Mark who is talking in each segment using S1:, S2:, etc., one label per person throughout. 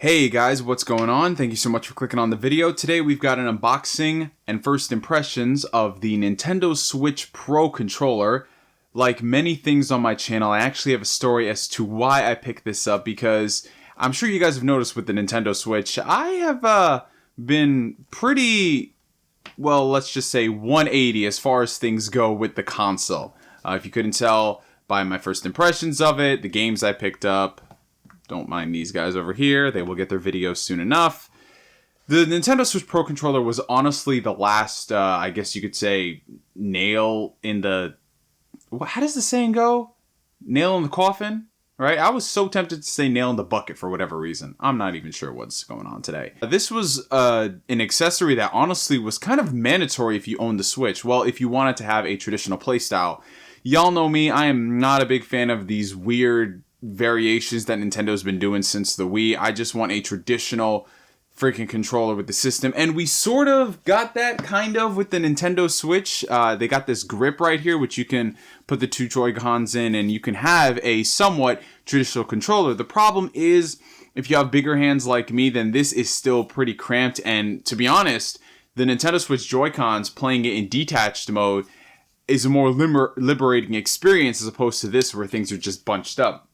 S1: Hey guys, what's going on? Thank you so much for clicking on the video. Today we've got an unboxing and first impressions of the Nintendo Switch Pro controller. Like many things on my channel, I actually have a story as to why I picked this up, because I'm sure you guys have noticed with the Nintendo Switch, I have been pretty, well, let's just say 180 as far as things go with the console. If you couldn't tell by my first impressions of it, the games I picked up, don't mind these guys over here. They will get their videos soon enough. The Nintendo Switch Pro controller was honestly the last, I guess you could say, nail in the... How does the saying go? Nail in the coffin? Right? I was so tempted to say nail in the bucket for whatever reason. I'm not even sure what's going on today. This was an accessory that honestly was kind of mandatory if you owned the Switch. Well, if you wanted to have a traditional playstyle. Y'all know me, I am not a big fan of these weird variations that Nintendo's been doing since the Wii. I just want a traditional freaking controller with the system, and we sort of got that kind of with the Nintendo Switch. They got this grip right here, which you can put the two Joy-Cons in, and you can have a somewhat traditional controller. The problem is, if you have bigger hands like me, then this is still pretty cramped, and to be honest, the Nintendo Switch Joy-Cons, playing it in detached mode, is a more liberating experience as opposed to this where things are just bunched up.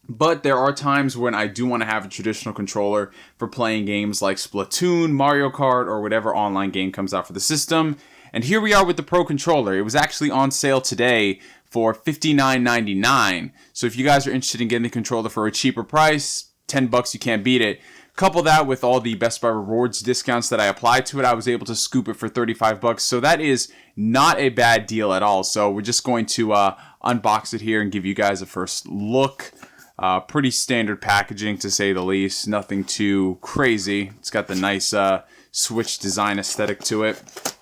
S1: But there are times when I do want to have a traditional controller for playing games like Splatoon, Mario Kart, or whatever online game comes out for the system. And here we are with the Pro controller. It was actually on sale today for $59.99. So if you guys are interested in getting the controller for a cheaper price, $10, you can't beat it. Couple that with all the Best Buy rewards discounts that I applied to it, I was able to scoop it for $35. So that is not a bad deal at all. So we're just going to unbox it here and give you guys a first look. Pretty standard packaging, to say the least. Nothing too crazy. It's got the nice Switch design aesthetic to it.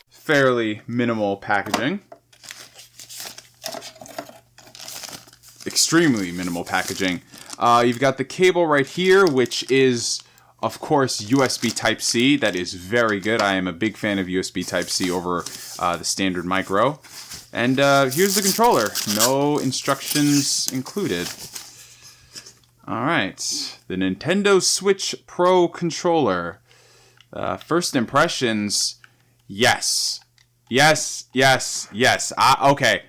S1: Fairly minimal packaging. Extremely minimal packaging. You've got the cable right here, which is, of course, USB Type-C. That is very good. I am a big fan of USB Type-C over the standard micro. And here's the controller. No instructions included. Alright. The Nintendo Switch Pro controller. First impressions. Yes. Yes. Yes. Yes. Okay.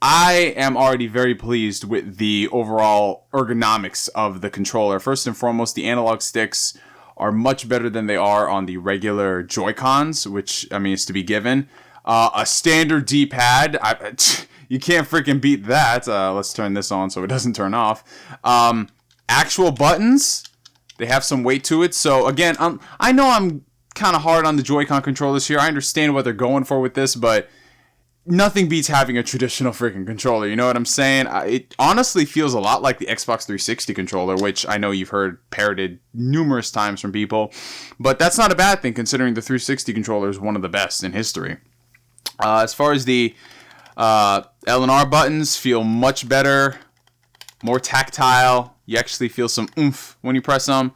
S1: I am already very pleased with the overall ergonomics of the controller. First and foremost, the analog sticks are much better than they are on the regular Joy-Cons, which, I mean, is to be given. A standard D-pad, you can't freaking beat that. Let's turn this on so it doesn't turn off. Actual buttons, they have some weight to it. So again, I know I'm kind of hard on the Joy-Con controllers here. I understand what they're going for with this, but nothing beats having a traditional freaking controller. You know what I'm saying? It honestly feels a lot like the Xbox 360 controller, which I know you've heard parroted numerous times from people. But that's not a bad thing, considering the 360 controller is one of the best in history. As far as the L and R buttons, feel much better, more tactile. You actually feel some oomph when you press them.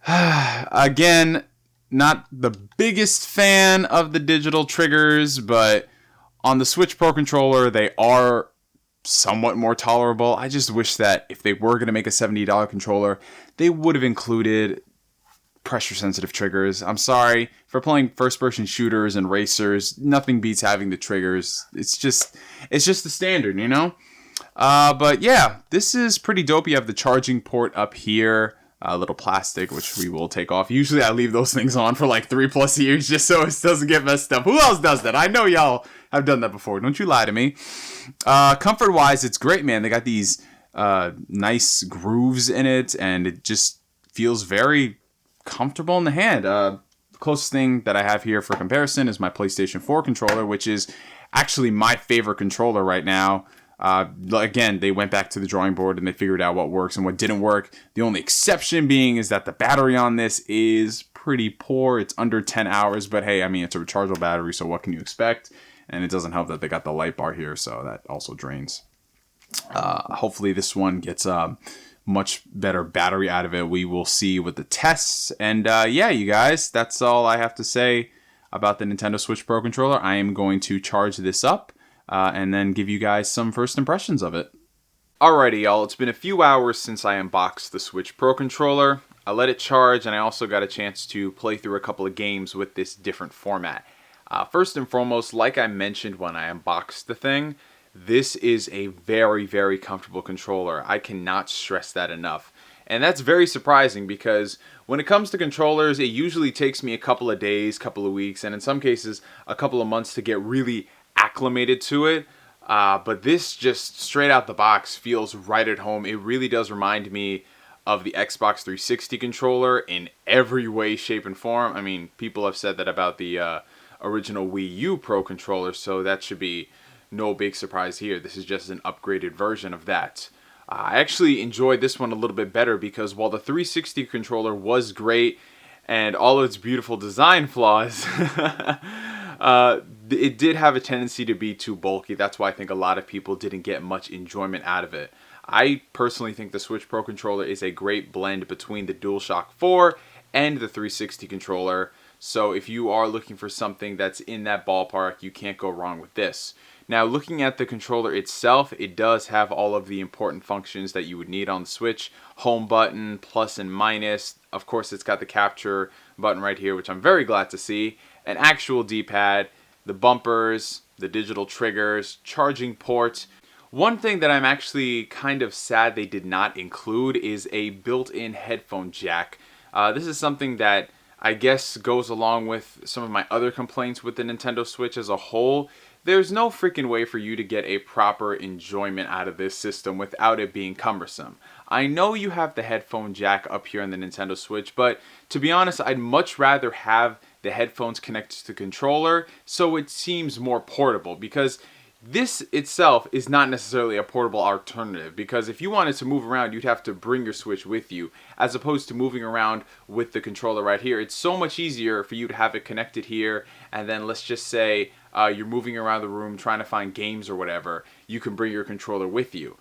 S1: Again, not the biggest fan of the digital triggers, but on the Switch Pro controller, they are somewhat more tolerable. I just wish that if they were going to make a $70 controller, they would have included pressure-sensitive triggers. I'm sorry, for playing first-person shooters and racers, nothing beats having the triggers. It's just the standard, you know? But yeah, this is pretty dope. You have the charging port up here, a little plastic, which we will take off. Usually I leave those things on for like 3+ years just so it doesn't get messed up. Who else does that? I know y'all have done that before. Don't you lie to me. Comfort-wise, it's great, man. They got these nice grooves in it, and it just feels very comfortable in the hand. The closest thing that I have here for comparison is my PlayStation 4 controller, which is actually my favorite controller right now. Again, they went back to the drawing board and they figured out what works and what didn't work. The only exception being is that the battery on this is pretty poor. It's under 10 hours, but hey, I mean, it's a rechargeable battery, so what can you expect? And it doesn't help that they got the light bar here, so that also drains. Hopefully this one gets much better battery out of it. We will see with the tests. And yeah, you guys, that's all I have to say about the Nintendo Switch Pro controller. I am going to charge this up and then give you guys some first impressions of it. Alrighty, y'all, it's been a few hours since I unboxed the Switch Pro controller. I let it charge, and I also got a chance to play through a couple of games with this different format. First and foremost, like I mentioned when I unboxed the thing, this is a very, very comfortable controller. I cannot stress that enough. And that's very surprising because when it comes to controllers, it usually takes me a couple of days, couple of weeks, and in some cases, a couple of months to get really acclimated to it. But this just straight out the box feels right at home. It really does remind me of the Xbox 360 controller in every way, shape, and form. I mean, people have said that about the original Wii U Pro controller, so that should be no big surprise here. This is just an upgraded version of that. I actually enjoyed this one a little bit better because while the 360 controller was great and all of its beautiful design flaws, it did have a tendency to be too bulky. That's why I think a lot of people didn't get much enjoyment out of it. I personally think the Switch Pro controller is a great blend between the DualShock 4 and the 360 controller. So if you are looking for something that's in that ballpark, you can't go wrong with this. Now, looking at the controller itself, it does have all of the important functions that you would need on the Switch. Home button, plus and minus. Of course, it's got the capture button right here, which I'm very glad to see. An actual D-pad, the bumpers, the digital triggers, charging port. One thing that I'm actually kind of sad they did not include is a built-in headphone jack. This is something that I guess goes along with some of my other complaints with the Nintendo Switch as a whole. There's no freaking way for you to get a proper enjoyment out of this system without it being cumbersome. I know you have the headphone jack up here on the Nintendo Switch, but to be honest, I'd much rather have the headphones connected to the controller so it seems more portable, because this itself is not necessarily a portable alternative, because if you wanted to move around, you'd have to bring your Switch with you, as opposed to moving around with the controller right here. It's so much easier for you to have it connected here, and then let's just say you're moving around the room trying to find games or whatever, you can bring your controller with you.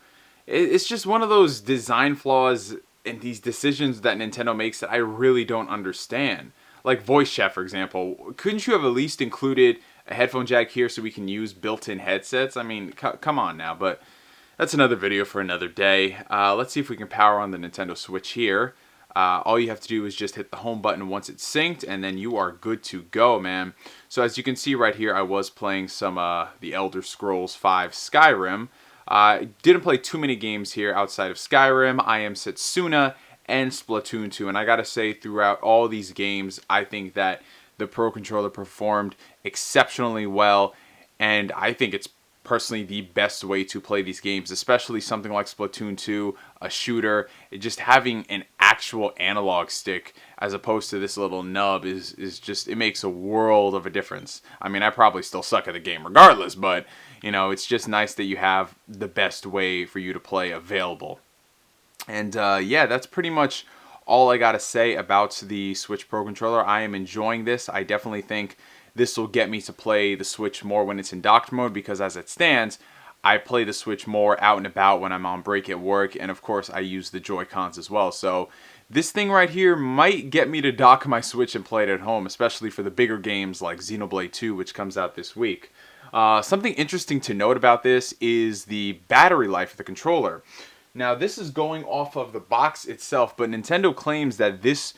S1: It's just one of those design flaws and these decisions that Nintendo makes that I really don't understand. Like voice chat, for example. Couldn't you have at least included a headphone jack here so we can use built-in headsets? I mean, come on now, but that's another video for another day. Let's see if we can power on the Nintendo Switch here. All you have to do is just hit the home button once it's synced, and then you are good to go, man. So as you can see right here, I was playing some The Elder Scrolls V Skyrim. Didn't play too many games here outside of Skyrim. I Am Setsuna and Splatoon 2, and I gotta say, throughout all these games, I think that the Pro Controller performed exceptionally well, and I think it's personally the best way to play these games, especially something like Splatoon 2, a shooter. Just having an actual analog stick as opposed to this little nub is just, it makes a world of a difference. I mean, I probably still suck at the game regardless, but you know, it's just nice that you have the best way for you to play available. And yeah, that's pretty much all I gotta say about the Switch Pro Controller. I am enjoying this. I definitely think this will get me to play the Switch more when it's in docked mode, because as it stands, I play the Switch more out and about when I'm on break at work, and of course I use the Joy-Cons as well. So this thing right here might get me to dock my Switch and play it at home, especially for the bigger games like Xenoblade 2, which comes out this week. Something interesting to note about this is the battery life of the controller. Now, this is going off of the box itself, but Nintendo claims that this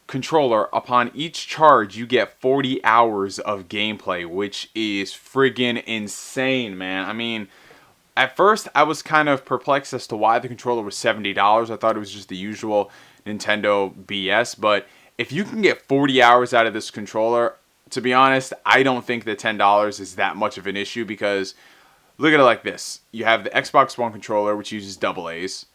S1: controller, upon each charge, you get 40 hours of gameplay, which is friggin' insane, man. I mean, at first, I was kind of perplexed as to why the controller was $70. I thought it was just the usual Nintendo BS, but if you can get 40 hours out of this controller, to be honest, I don't think that $10 is that much of an issue, because look at it like this. You have the Xbox One controller, which uses AA's,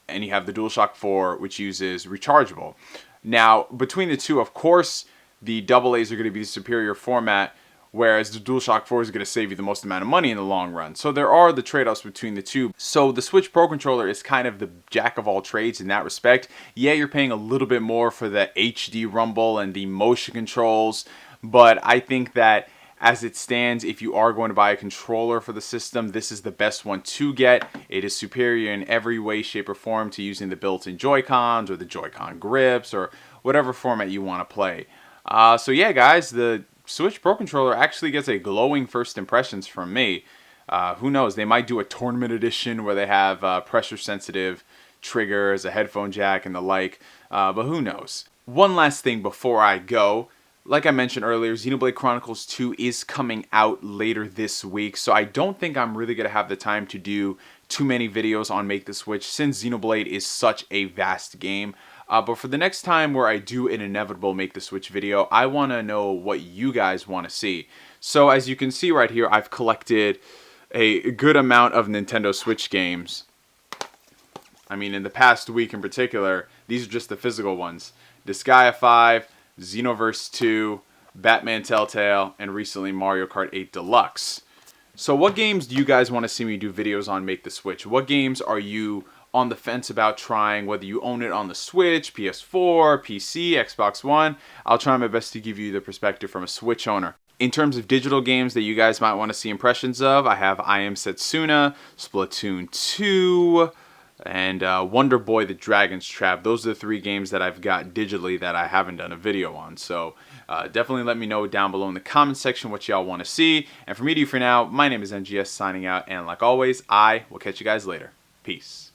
S1: and you have the DualShock 4, which uses rechargeable. Now, between the two, of course, the AA's are going to be the superior format, whereas the DualShock 4 is going to save you the most amount of money in the long run. So there are the trade-offs between the two. So the Switch Pro Controller is kind of the jack of all trades in that respect. Yeah, you're paying a little bit more for the HD rumble and the motion controls, but I think that as it stands, if you are going to buy a controller for the system, this is the best one to get. It is superior in every way, shape, or form to using the built-in Joy-Cons or the Joy-Con grips or whatever format you want to play. So yeah, guys, the Switch Pro Controller actually gets a glowing first impressions from me. Who knows? They might do a tournament edition where they have pressure sensitive triggers, a headphone jack, and the like. But who knows? One last thing before I go. Like I mentioned earlier, Xenoblade Chronicles 2 is coming out later this week, so I don't think I'm really going to have the time to do too many videos on Make the Switch since Xenoblade is such a vast game. But for the next time where I do an inevitable Make the Switch video, I want to know what you guys want to see. So as you can see right here, I've collected a good amount of Nintendo Switch games. I mean, in the past week in particular, these are just the physical ones. Disgaea 5, Xenoverse 2, Batman Telltale, and recently Mario Kart 8 Deluxe. So what games do you guys want to see me do videos on Make the Switch? What games are you on the fence about trying, whether you own it on the Switch, PS4, PC, Xbox One? I'll try my best to give you the perspective from a Switch owner. In terms of digital games that you guys might want to see impressions of, I have I Am Setsuna, Splatoon 2, and Wonder Boy the Dragon's Trap. Those are the 3 games that I've got digitally that I haven't done a video on. So definitely let me know down below in the comment section what y'all want to see. And from me to you for now, my name is NGS signing out. And like always, I will catch you guys later. Peace.